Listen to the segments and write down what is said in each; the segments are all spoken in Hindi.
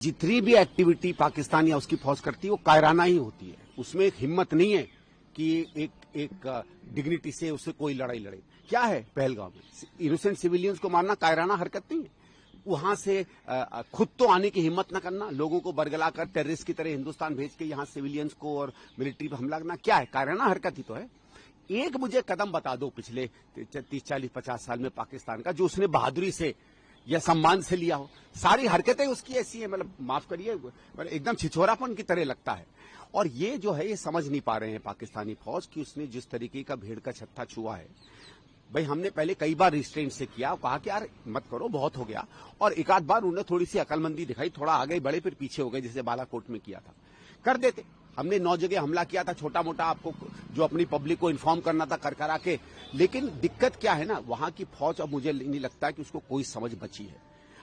जितनी भी एक्टिविटी पाकिस्तान या उसकी फौज करती है वो कायराना ही होती है। उसमें एक हिम्मत नहीं है कि एक डिग्निटी से उससे कोई लड़ाई लड़े। क्या है पहलगाम में इनोसेंट सिविलियंस को मारना कायराना हरकत नहीं है। वहां से खुद तो आने की हिम्मत न करना, लोगों को बरगलाकर टेररिस्ट की तरह हिंदुस्तान भेज के यहां सिविलियंस को और मिलिट्री पर हमला करना क्या है? कायराना हरकत ही तो है। एक मुझे कदम बता दो पिछले 30-40-50 साल में पाकिस्तान का जो उसने बहादुरी से या सम्मान से लिया हो। सारी हरकतें उसकी ऐसी है, मतलब माफ करिए, एकदम छिछोरापन की तरह लगता है। और ये जो है ये समझ नहीं पा रहे हैं पाकिस्तानी फौज की उसने जिस तरीके का भेड़ का छत्ता छुआ है। भाई हमने पहले कई बार रिस्ट्रेंट से किया, कहा कि यार मत करो, बहुत हो गया। और एक आध बार उन्हें थोड़ी सी अकलमंदी दिखाई, थोड़ा आगे बढ़े फिर पीछे हो गए, जैसे बालाकोट में किया था। कर देते। हमने 9 जगह हमला किया था, छोटा मोटा आपको जो अपनी पब्लिक को इन्फॉर्म करना था कर करा के। लेकिन दिक्कत क्या है ना, वहां की फौज, अब मुझे नहीं लगता कि उसको कोई समझ बची है।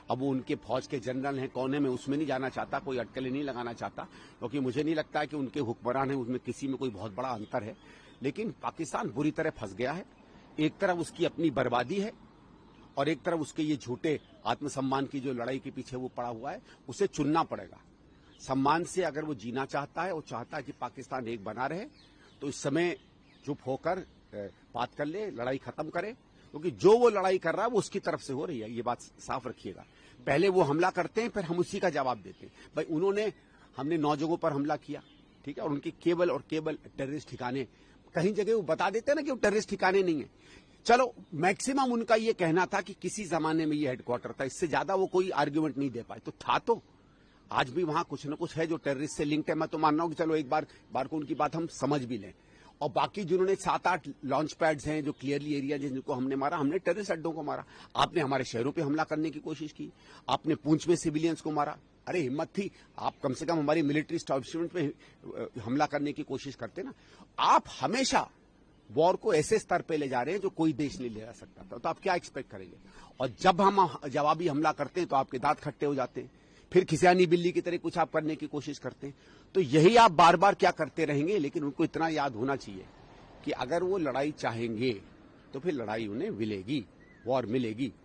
अब वो उनके फौज के जनरल हैं, कौन है, मैं उसमें नहीं जाना चाहता, कोई अटकलें नहीं लगाना चाहता, क्योंकि मुझे नहीं लगता कि उनके हुक्मरान हैं उसमें किसी में कोई बहुत बड़ा अंतर है। लेकिन पाकिस्तान बुरी तरह फंस गया है। एक तरफ उसकी अपनी बर्बादी है और एक तरफ उसके ये झूठे आत्मसम्मान की जो लड़ाई के पीछे वो पड़ा हुआ है, उसे चुनना पड़ेगा। सम्मान से अगर वो जीना चाहता है और चाहता है कि पाकिस्तान एक बना रहे, तो इस समय चुप होकर बात कर ले, लड़ाई खत्म करे, क्योंकि जो वो लड़ाई कर रहा है वो उसकी तरफ से हो रही है, ये बात साफ रखिएगा। पहले वो हमला करते हैं, फिर हम उसी का जवाब देते हैं। भाई हमने 9 जगहों पर हमला किया, ठीक है, और उनकी केवल टेररिस्ट ठिकाने, कहीं जगह वो बता देते हैं ना कि वो टेररिस्ट ठिकाने नहीं है। चलो, मैक्सिमम उनका ये कहना था कि किसी जमाने में ये हेडक्वार्टर था, इससे ज्यादा वो कोई आर्ग्यूमेंट नहीं दे पाए। तो था तो आज भी वहां कुछ न कुछ है जो टेररिस्ट से लिंक्ड है। मैं तो मान रहा हूं कि चलो एक बार को उनकी बात हम समझ भी लें। और बाकी जिन्होंने 7-8 लॉन्च पैड्स हैं जो क्लियरली एरिया जिनको हमने मारा, हमने टेररिस्ट अड्डों को मारा। आपने हमारे शहरों पे हमला करने की कोशिश की, आपने पूंछ में सिविलियंस को मारा। अरे हिम्मत थी, आप कम से कम हमारी मिलिट्री एस्टैब्लिशमेंट पे हमला करने की कोशिश करते ना। आप हमेशा वॉर को ऐसे स्तर पे ले जा रहे हैं जो कोई देश नहीं ले जा सकता था, तो आप क्या एक्सपेक्ट करेंगे? और जब हम जवाबी हमला करते हैं तो आपके दांत खट्टे हो जाते हैं, फिर खिसियानी बिल्ली की तरह कुछ आप करने की कोशिश करते हैं। तो यही आप बार बार क्या करते रहेंगे। लेकिन उनको इतना याद होना चाहिए कि अगर वो लड़ाई चाहेंगे तो फिर लड़ाई उन्हें मिलेगी, वॉर मिलेगी।